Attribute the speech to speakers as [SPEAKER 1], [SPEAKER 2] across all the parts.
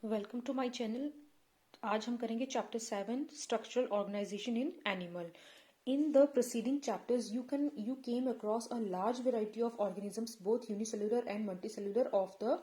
[SPEAKER 1] Welcome to my channel. आज हम करेंगे chapter 7 structural organisation in animal. In the preceding chapters, you came across a large variety of organisms, both unicellular and multicellular of the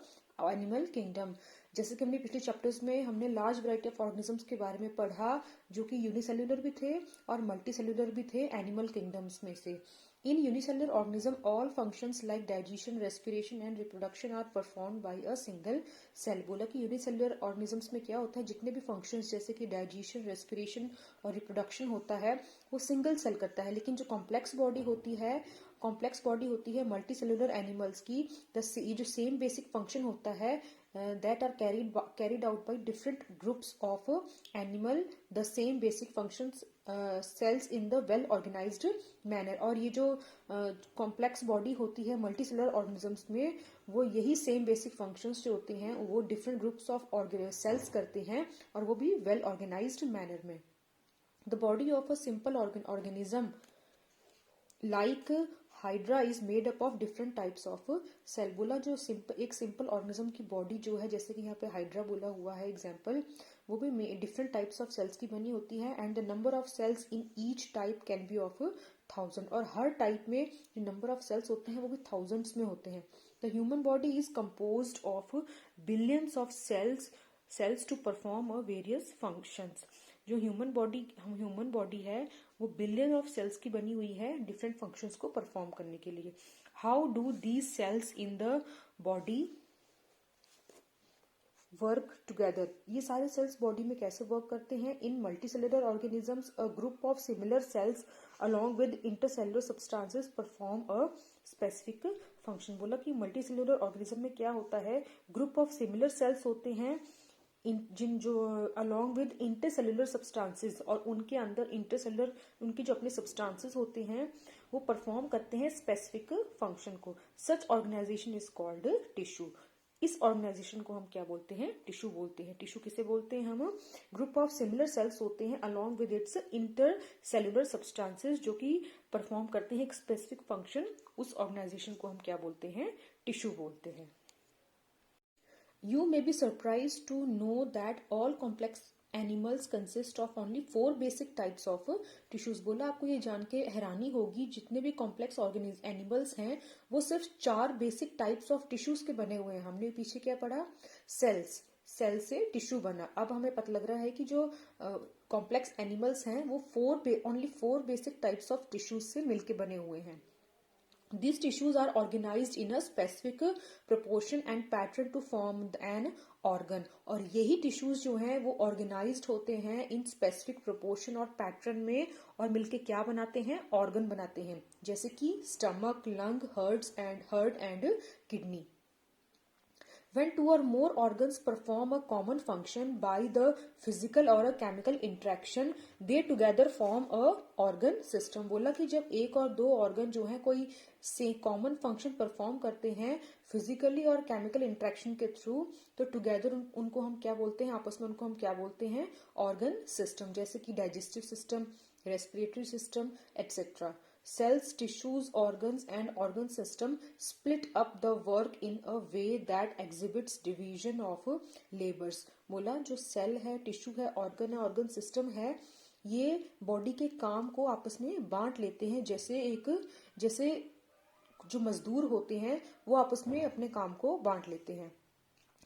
[SPEAKER 1] animal kingdom. जैसे कि हमने पिछले chapters में हमने large variety of organisms के बारे में पढ़ा जो कि यूनिसेल्युलर भी थे और मल्टीसेल्युलर भी थे एनिमल किंगडम्स में से। In unicellular organism all functions like digestion, respiration and reproduction are performed by a single cell. बोला कि यूनिसेल्युलर ऑर्गेनिजम्स में क्या होता है, जितने भी फंक्शंस जैसे कि डाइजेशन, रेस्पिरेशन और रिप्रोडक्शन होता है वो सिंगल सेल करता है। लेकिन जो कॉम्प्लेक्स बॉडी होती है मल्टी सेलुलर एनिमल्स की, ये जो सेम बेसिक फंक्शन होता है that are carried out by different groups of animal the same basic functions cells in the well organized manner। और ये जो कॉम्प्लेक्स बॉडी होती है मल्टी सेलुलर ऑर्गेनिजम्स में वो यही सेम बेसिक फंक्शंस जो होते हैं वो डिफरेंट ग्रुप्स ऑफ सेल्स करते हैं और वो भी वेल ऑर्गेनाइज्ड मैनर में। The body of a simple organism like hydra is made up of different types of cell. बोला जो एक सिंपल ऑर्गेनिज्म की बॉडी जो है, जैसे कि यहाँ पे हाइड्रा बोला हुआ है एग्जाम्पल, वो भी डिफरेंट टाइप्स ऑफ सेल्स की बनी होती है। And the number of cells in each type can be of 1000। और हर टाइप में जो नंबर ऑफ सेल्स होते हैं वो भी थाउजेंड्स में होते हैं। The human body is composed of billions of cells to perform a various functions. जो ह्यूमन बॉडी है वो बिलियन ऑफ सेल्स की बनी हुई है डिफरेंट फंक्शंस को परफॉर्म करने के लिए। How do these cells in the body work together. ये सारे सेल्स बॉडी में कैसे वर्क करते हैं। In multicellular organisms a group of similar cells along with intercellular substances perform a specific function. बोला कि मल्टीसेलुलर ऑर्गेनिज्म में क्या होता है, ग्रुप ऑफ सिमिलर सेल्स होते हैं जिन जो अलॉन्ग विद इंटरसेलुलर सब्सटेंसेस, और उनके अंदर इंटरसेलुलर उनके जो अपने सब्सटेंसेस होते हैं वो परफॉर्म करते हैं स्पेसिफिक फंक्शन को। सच ऑर्गेनाइजेशन इज कॉल्ड टिश्यू। इस ऑर्गेनाइजेशन को हम क्या बोलते हैं, टिश्यू बोलते हैं। टिश्यू किसे बोलते हैं हम, ग्रुप ऑफ सिमिलर सेल्स होते हैं along with its intercellular substances जो कि परफॉर्म करते हैं एक स्पेसिफिक फंक्शन। उस ऑर्गेनाइजेशन को हम क्या बोलते हैं, टिश्यू बोलते हैं। You may be surprised to know that all complex animals consist of only 4 basic types of tissues। बोला आपको ये जान के हैरानी होगी जितने भी कॉम्प्लेक्स एनिमल्स हैं वो सिर्फ 4 बेसिक टाइप्स ऑफ टिश्यूज के बने हुए हैं। हमने पीछे क्या पढ़ा, सेल से टिश्यू बना। अब हमें पता लग रहा है कि जो कॉम्प्लेक्स एनिमल्स हैं वो only 4 basic types of tissues से मिलके बने हुए हैं। These tissues are organized in a specific proportion and pattern to form an organ। और यही टिश्यूज जो हैं वो ऑर्गेनाइज्ड होते हैं इन स्पेसिफिक प्रोपोर्शन और पैटर्न में और मिलके क्या बनाते हैं, ऑर्गन बनाते हैं, जैसे कि stomach, lung, heart and kidney. When two or more organs perform a common function by the physical or a chemical interaction, they together form a organ system। बोला कि जब एक और दो ऑर्गन जो है कोई से कॉमन फंक्शन परफॉर्म करते हैं फिजिकली और केमिकल इंट्रैक्शन के थ्रू, तो टुगेदर उनको हम क्या बोलते हैं, आपस में उनको हम क्या बोलते हैं, ऑर्गन सिस्टम, जैसे कि digestive system, respiratory system etcetera. Cells, tissues, organs and organ system split up the work in a way that exhibits division of labors। बोला जो सेल है, टिश्यू है, ऑर्गन सिस्टम है, ये बॉडी के काम को आपस में बांट लेते हैं, जैसे जो मजदूर होते हैं वो आपस में अपने काम को बांट लेते हैं।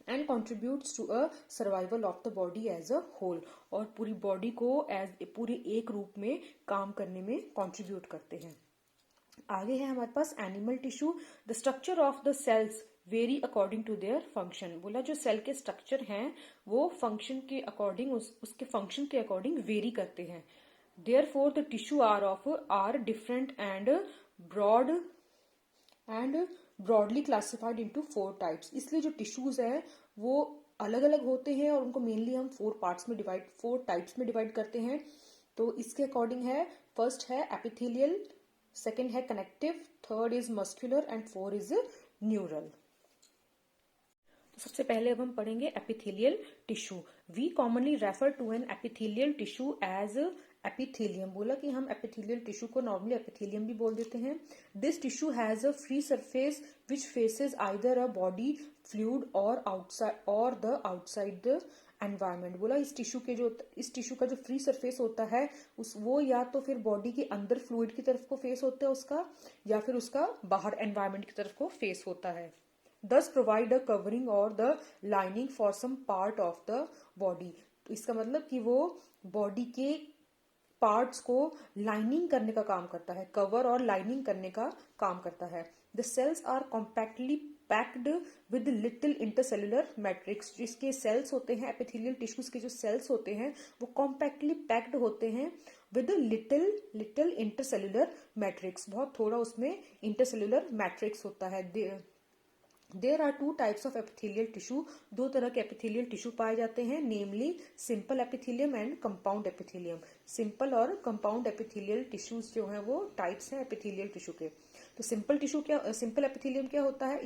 [SPEAKER 1] And contributes to a survival of the body as a whole. और पूरी बॉडी को पूरे एक रूप में काम करने में कॉन्ट्रीब्यूट करते हैं। आगे है हमारे पास animal tissue. The structure of the cells vary according to their function. बोला जो सेल के स्ट्रक्चर हैं वो फंक्शन के अकॉर्डिंग उसके फंक्शन के अकॉर्डिंग वेरी करते हैं। Therefore the tissue are different and broadly classified into 4 types. इसलिए जो टिश्यूज है वो अलग अलग होते हैं और उनको मेनली हम 4 टाइप्स में डिवाइड करते हैं। तो इसके अकॉर्डिंग है, फर्स्ट है एपिथेलियल, सेकेंड है connective, third is muscular and 4 is neural. तो सबसे पहले अब हम पढ़ेंगे epithelial tissue. We commonly refer to an epithelial tissue as epithelium. बोला कि हम एपिथेलियल टिश्यू को नॉर्मली एपिथेलियम भी बोल देते हैं। This tissue has a free surface which faces either a body fluid or outside or the outside the environment. बोला इस टिश्यू का जो फ्री सरफेस होता है वो या तो फिर बॉडी के अंदर फ्लूइड की तरफ को फेस होता है उसका, या फिर उसका बाहर एनवायरमेंट की तरफ को फेस होता है। Thus provide a covering or the lining for some part of the body। तो इसका मतलब कि वो बॉडी के पार्ट्स को लाइनिंग करने का काम करता है, कवर और लाइनिंग करने का काम करता है। The cells are compactly packed with little intercellular matrix. जिसके सेल्स होते हैं, एपिथेलियल टिश्यूज के जो सेल्स होते हैं वो कॉम्पैक्टली पैक्ड होते हैं विद लिटिल इंटरसेलुलर मैट्रिक्स। बहुत थोड़ा उसमें इंटरसेलुलर मैट्रिक्स होता है। There are two types of epithelial tissue. दो तरह के एपिथेलियल टिश्यू पाए जाते हैं, namely simple epithelium and compound epithelium. Simple और कंपाउंड एपिथेलियल टिश्यूज जो है वो टाइप्स हैं एपिथेलियल टिश्यू के। तो सिंपल एपिथेलियम क्या होता है? It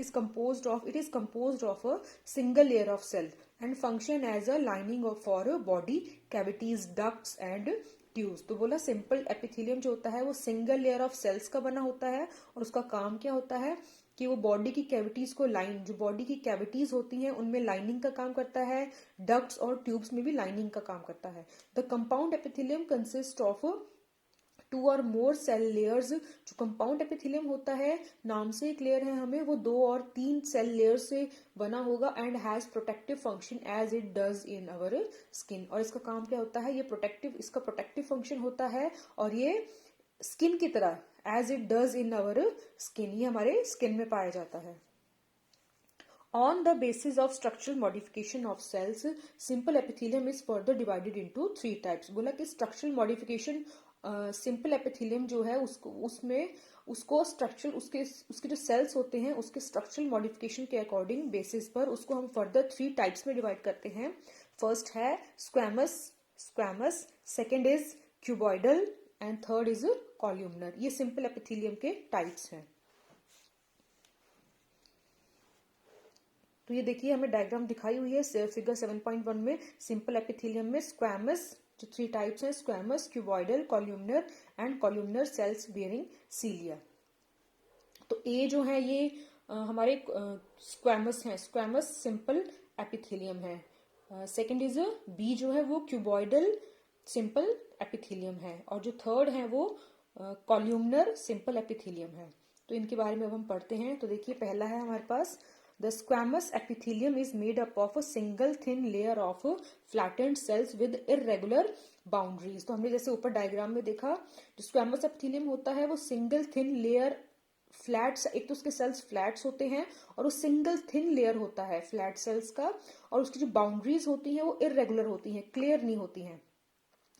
[SPEAKER 1] is composed of a single layer of cell and function as a lining for body cavities, ducts and tubes. तो बोला सिंपल एपिथेलियम जो होता है वो सिंगल लेयर ऑफ सेल्स का बना होता है और उसका काम क्या होता है कि वो बॉडी की कैविटीज को जो बॉडी की कैविटीज होती हैं उनमें लाइनिंग का काम करता है, डक्ट्स और ट्यूब्स में भी लाइनिंग का काम करता है। The compound epithelium consist of 2 और मोर सेल लेयर्स। जो कंपाउंड एपिथेलियम होता है, नाम से एक लेयर है हमें, वो 2 और 3 सेल लेयर से बना होगा and has protective function as it does in our skin. और इसका काम क्या होता है? इसका प्रोटेक्टिव फंक्शन होता है और ये स्किन की तरह as it does in our skin, ये हमारे स्किन में पाया जाता है। On the basis of structural modification of cells, simple epithelium is further divided into 3 types। बोला कि स्ट्रक्चरल मॉडिफिकेशन सिंपल एपिथेलियम जो है उसको स्ट्रक्चरल उसके जो सेल्स होते हैं उसके स्ट्रक्चरल मॉडिफिकेशन के अकॉर्डिंग बेसिस पर उसको हम फर्दर 3 टाइप्स में डिवाइड करते हैं। फर्स्ट है squamous, second is cuboidal and third is columnar. ये सिंपल एपिथेलियम के टाइप्स हैं। तो ये देखिए हमें डायग्राम दिखाई हुई है फिगर 7.1 में। सिंपल एपिथेलियम में स्क्वैमस जो 3 टाइप्स हैं, squamous, cuboidal, columnar and columnar cells bearing cilia. तो ए जो है ये हमारे स्क्वैमस है, स्क्वैमस सिंपल एपिथेलियम है। सेकंड इज बी जो है वो क्यूबॉइडल सिंपल एपिथेलियम है और जो थर्ड है वो कॉल्यूमनर सिंपल एपिथेलियम है। तो इनके बारे में अब हम पढ़ते हैं। तो देखिए पहला है हमारे पास the squamous epithelium is made up of a single thin layer of flattened cells with irregular boundaries. तो हमने जैसे ऊपर डायग्राम में देखा, जो स्क्वैमस एपिथेलियम होता है वो सिंगल थिन लेयर फ्लैट्स, एक तो उसके सेल्स फ्लैट्स होते हैं और वो सिंगल थिन लेयर होता है फ्लैट सेल्स का, और उसकी जो बाउंड्रीज होती हैं वो इररेगुलर होती हैं, क्लियर नहीं होती हैं।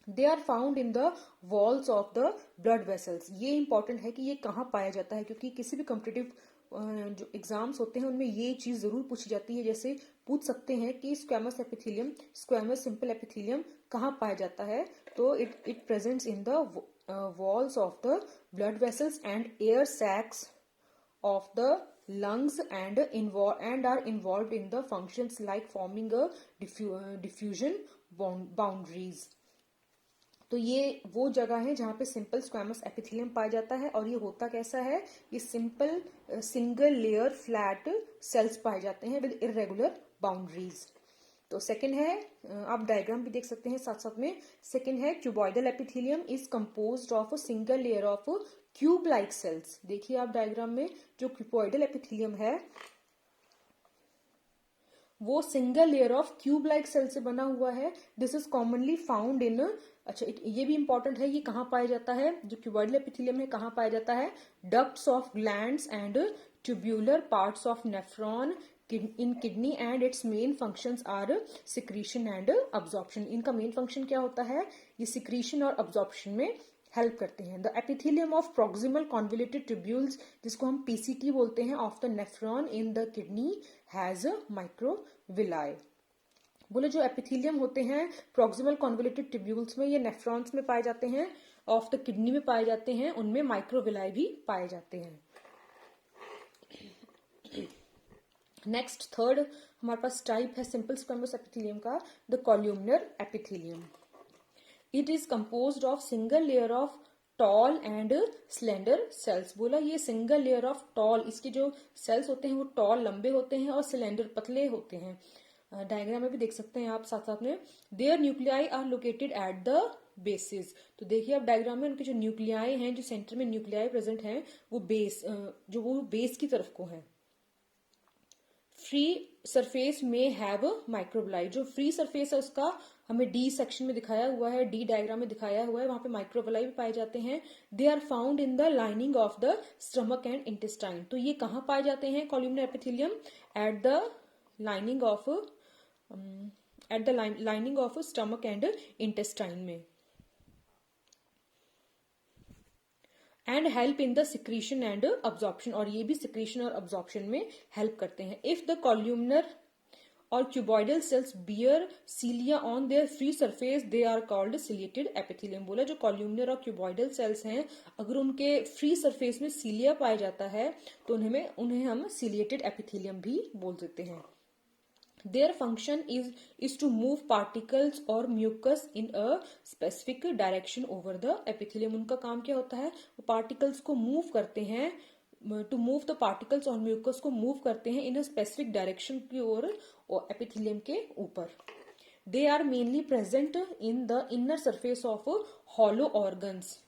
[SPEAKER 1] They are found in the walls of the blood vessels. ये इंपॉर्टेंट है कि ये कहाँ पाया जाता है, क्योंकि किसी भी कॉम्पिटिटिव जो एग्जाम्स होते हैं उनमें ये चीज जरूर पूछी जाती है। जैसे पूछ सकते हैं कि स्क्वैमस सिंपल एपिथेलियम कहाँ पाया जाता है, तो it presents in the walls of the blood vessels and air sacs of the lungs and are involved in the functions like forming a diffusion boundaries। तो ये वो जगह है जहां पे सिंपल स्क्वैमस एपिथेलियम पाया जाता है और ये होता कैसा है, ये सिंगल लेयर फ्लैट सेल्स पाए जाते हैं विद इररेगुलर बाउंड्रीज। तो सेकंड है, आप डायग्राम भी देख सकते हैं साथ साथ में। सेकंड है cuboidal epithelium is composed of a single layer of cube like cells. देखिए आप डायग्राम में जो क्यूबॉइडल एपिथेलियम है वो single layer of cube like cell से बना हुआ है। This is commonly found in, अच्छा ये भी इंपॉर्टेंट है, ये कहाँ पाया जाता है, जो क्यूबॉइडल एपिथेलियम है कहाँ पाया जाता है, ducts of glands and tubular parts of nephron in kidney and its main functions are secretion and absorption. इनका मेन फंक्शन क्या होता है, ये सिक्रीशन और अब्जॉर्प्शन में हेल्प करते हैं। The epithelium of proximal convoluted tubules, जिसको हम पीसीटी बोलते हैं, of the nephron in the kidney has microvilli. बोले जो एपिथेलियम होते हैं प्रोक्सिमल कॉन्वोल्यूटेड ट्यूब्यूल्स में, ये नेफ्रॉन्स में पाए जाते हैं, ऑफ द किडनी में पाए जाते हैं, उनमें माइक्रोविलाई भी पाए जाते हैं। नेक्स्ट थर्ड हमारे पास टाइप है सिंपल स्क्वैमस एपिथेलियम का, the columnar epithelium. It is composed of single layer of tall and slender cells. बोला ये सिंगल लेयर ऑफ टॉल, इसके जो सेल्स होते हैं वो टॉल लंबे होते हैं और स्लेंडर पतले होते हैं। डायग्राम में भी देख सकते हैं आप साथ साथ में। Their nuclei are located at the basis. तो देखिए अब डायग्राम में उनके जो न्यूक्लियाई हैं, जो सेंटर में न्यूक्लियाई प्रेजेंट हैं, वो बेस की तरफ को है। फ्री सरफेस में हैव माइक्रोबलाई। जो फ्री सरफेस है उसका हमें डी सेक्शन में दिखाया हुआ है, डी डायग्राम में दिखाया हुआ है, वहां पे माइक्रोबलाई भी पाए जाते हैं। They are found in the lining of the stomach and intestine. तो ये कहाँ पाए जाते हैं columnar epithelium? At the lining of stomach and intestine में। And help in the secretion and absorption, और ये भी सिक्रीशन और अब्जॉर्प्शन में हेल्प करते हैं। इफ द कॉल्यूमनर और cuboidal cells bear cilia on their free surface they are called ciliated epithelium. बोला जो कॉल्यूमनर और क्यूबॉइडल सेल्स हैं, अगर उनके फ्री सरफेस में सीलिया पाया जाता है तो उन्हें हम सिलिएटेड एपिथेलियम भी बोल देते हैं। Their function is to move particles or mucus in a specific direction over the epithelium। उनका काम क्या होता है? वो पार्टिकल्स को मूव करते हैं, टू मूव द पार्टिकल्स और म्यूकस को मूव करते हैं इन अ स्पेसिफिक डायरेक्शन की ओर एपिथेलियम के ऊपर। They are mainly present in the inner surface of hollow organs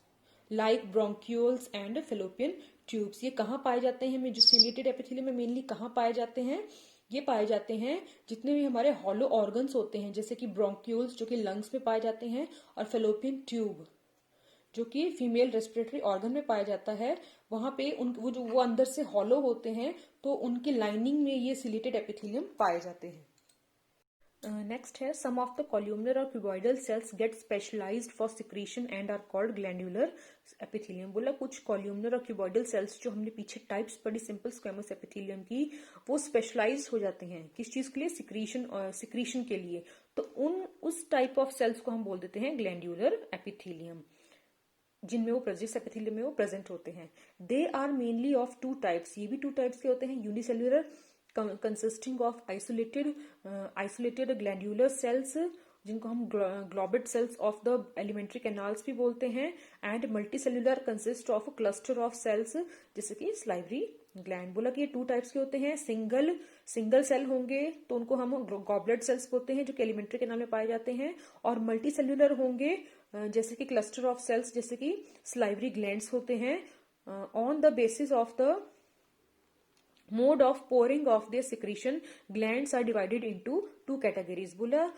[SPEAKER 1] like bronchioles and fallopian tubes. ये कहाँ पाए जाते हैं? जो सिलिएटेड एपिथेलियम में मेनली कहाँ पाए जाते हैं? ये पाए जाते हैं जितने भी हमारे हॉलो ऑर्गन्स होते हैं, जैसे कि ब्रोंक्यूल्स जो कि लंग्स में पाए जाते हैं, और फेलोपियन ट्यूब जो कि फीमेल रेस्पिरेटरी ऑर्गन में पाया जाता है। वहां पे वो अंदर से हॉलो होते हैं, तो उनकी लाइनिंग में ये सिलिएटेड एपिथेलियम पाए जाते हैं। नेक्स्ट है सम ऑफ द कॉल्यूमनर और cuboidal cells get specialised for secretion and are called glandular epithelium. बोला कुछ कॉल्यूमनर और क्यूबॉइडल सेल्स जो हमने पीछे टाइप्स पढ़ी सिंपल स्क्वेमस एपिथेलियम की, वो स्पेशलाइज्ड हो जाते हैं किस चीज के लिए? सिक्रीशन के लिए। तो उस टाइप ऑफ सेल्स को हम बोल देते हैं ग्लैंडुलर एपिथेलियम, जिनमें वो जिस एपिथेलियम में वो प्रेजेंट होते हैं। They are mainly of two types. ये भी टू टाइप्स के होते हैं। Unicellular consisting of isolated glandular cells, जिनको हम goblet cells of the alimentary canals भी बोलते हैं, and multi cellular consist of cluster of cells जैसे कि स्लाइवरी ग्लैंड। बोला कि ये टू टाइप्स के होते हैं। सिंगल सेल होंगे तो उनको हम गॉबलेट सेल्स बोलते हैं जो कि एलिमेंट्री कैनाल में पाए जाते हैं, और मल्टी सेल्युलर होंगे जैसे कि क्लस्टर ऑफ सेल्स जैसे कि स्लाइवरी ग्लैंड्स होते हैं। On the basis of the mode of pouring of their secretion glands are divided into two categories. बोला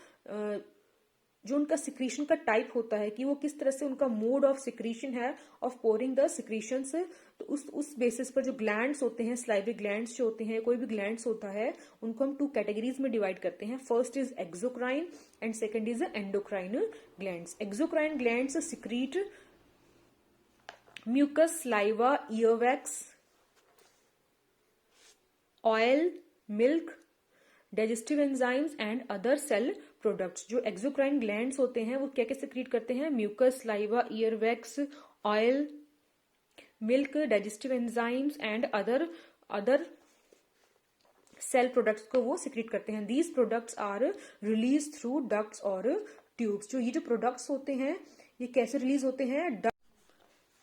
[SPEAKER 1] जो उनका सिक्रीशन का टाइप होता है कि वो किस तरह से उनका मोड ऑफ सिक्रीशन है ऑफ पोरिंग द सिक्रीशंस, तो उस बेसिस पर जो ग्लैंड्स होते हैं, स्लाइवरी ग्लैंड्स जो होते हैं, कोई भी ग्लैंड्स होता है, उनको हम टू कैटेगरीज में डिवाइड करते हैं। First is exocrine and second is endocrine glands. Exocrine glands secrete mucus, saliva, earwax, oil, milk, digestive enzymes and other cell products. जो एक्सोक्राइन ग्लैंड्स होते हैं वो क्या क्या सिक्रीट करते हैं? Mucus, saliva, earwax, oil, milk, digestive enzymes and other cell products को वो सिक्रीट करते हैं। These products are release through ducts or tubes. जो ये जो प्रोडक्ट्स होते हैं ये कैसे रिलीज होते हैं?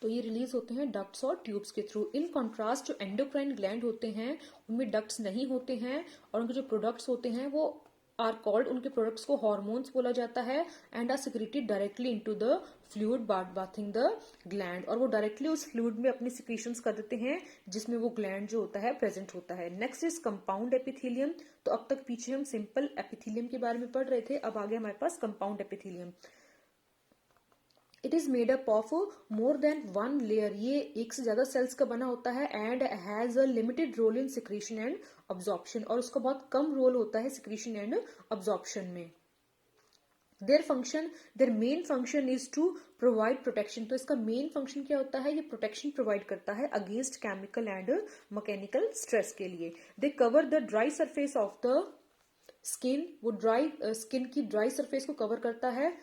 [SPEAKER 1] तो ये रिलीज होते हैं डक्ट्स और ट्यूब्स के थ्रू। इन कॉन्ट्रास्ट जो एंडोक्राइन ग्लैंड होते हैं उनमें डक्ट्स नहीं होते हैं, और उनके जो प्रोडक्ट्स होते हैं वो आर कॉल्ड, उनके प्रोडक्ट्स को हार्मोन्स बोला जाता है, and are secreted directly into the fluid bathing the gland. और वो डायरेक्टली उस फ्लूइड में अपनी सिक्रीशंस कर देते हैं जिसमें वो ग्लैंड जो होता है प्रेजेंट होता है। Next is compound epithelium. तो अब तक पीछे हम सिंपल एपिथेलियम के बारे में पढ़ रहे थे, अब आगे हमारे पास compound epithelium. It is made up of more than one layer. ये एक से ज्यादा सेल्स का बना होता है, and has a limited role in secretion and absorption, और उसका बहुत कम रोल होता है सिक्रीशन एंड अब्जॉर्प्शन में। Their main function is to provide protection. तो इसका मेन फंक्शन क्या होता है? ये प्रोटेक्शन प्रोवाइड करता है against chemical and mechanical stress के लिए। They cover the dry surface of the skin. वो स्किन की ड्राई सरफेस को कवर करता है,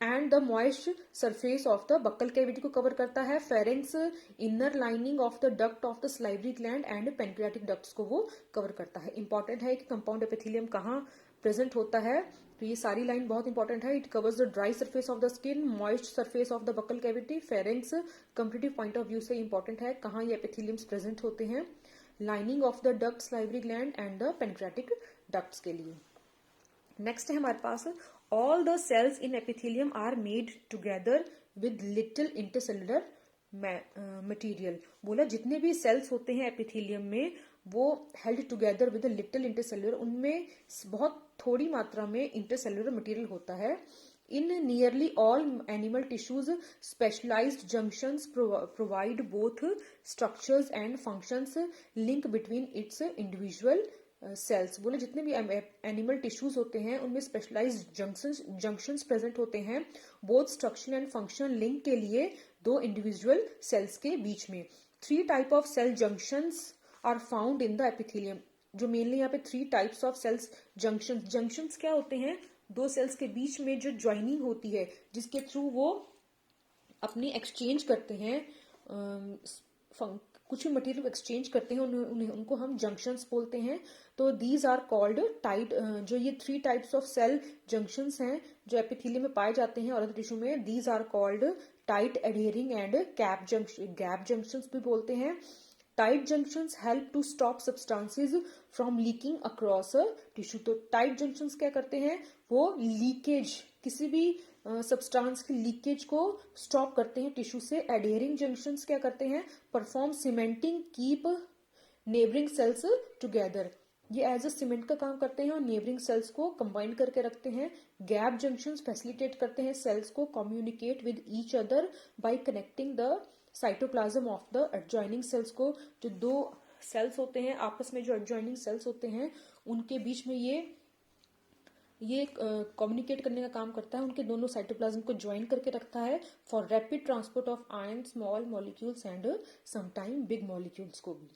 [SPEAKER 1] and the moist surface of the buccal cavity को कवर करता है। Pharynx inner lining of the duct of the salivary gland and pancreatic ducts को वो कवर करता है। इंपॉर्टेंट है कि कंपाउंड एपिथेलियम कहाँ प्रेजेंट होता है, तो ये सारी लाइन बहुत इंपॉर्टेंट है। It covers the dry surface of the skin, moist surface of the buccal cavity. Pharynx comparative point of view से इंपॉर्टेंट है, कहाँ ये एपिथेलियम्स प्रेजेंट होते हैं, lining of the duct, salivary gland and the pancreatic ducts के लिए। Next है हमारे पास, all the cells in epithelium are made together with little intercellular material. बोला जितने भी सेल्स होते हैं एपिथेलियम में वो held together with little intercellular, उनमें बहुत थोड़ी मात्रा में इंटरसेलुलर मटेरियल होता है। In nearly all animal tissues specialised junctions provide both structures and functions link between its individual cells. बोले जितने भी एनिमल टिश्यूज होते हैं उनमें स्पेशलाइज्ड जंक्शंस प्रेजेंट होते हैं both structure and function link के लिए दो इंडिविजुअल सेल्स के बीच में। 3 type of cell junctions are found in the epithelium. जो मेनली यहाँ पे 3 टाइप्स ऑफ सेल्स जंक्शंस क्या होते हैं, दो सेल्स के बीच में जो ज्वाइनिंग होती है जिसके थ्रू वो अपनी एक्सचेंज करते हैं, कुछ भी मटेरियल एक्सचेंज करते हैं, उनको हम जंक्शंस बोलते हैं। तो दीज आर कॉल्ड टाइट, जो ये 3 टाइप्स ऑफ सेल जंक्शंस हैं जो एपिथेलियम में पाए जाते हैं और अदर टिश्यू में, these are called tight adhering and gap junctions भी बोलते हैं। Tight junctions help to stop substances from leaking across tissue. तो टाइट जंक्शंस क्या करते हैं, वो लीकेज, किसी भी सब्सटेंस की लीकेज को स्टॉप करते हैं टिश्यू से। एडहेरिंग जंक्शंस क्या करते हैं, perform cementing, keep neighbouring cells together. ये एज अ सीमेंट का काम करते हैं और नेबरिंग सेल्स को कंबाइन करके रखते हैं। गैप जंक्शंस फैसिलिटेट करते हैं सेल्स को communicate with each other by connecting the cytoplasm of the adjoining cells को। जो दो सेल्स होते हैं आपस में, जो एडजॉइनिंग सेल्स होते हैं उनके बीच में ये कम्युनिकेट करने का काम करता है, उनके दोनों साइटोप्लाज्म को ज्वाइन करके रखता है for rapid transport of ion, small molecules and sometime big molecules को भी।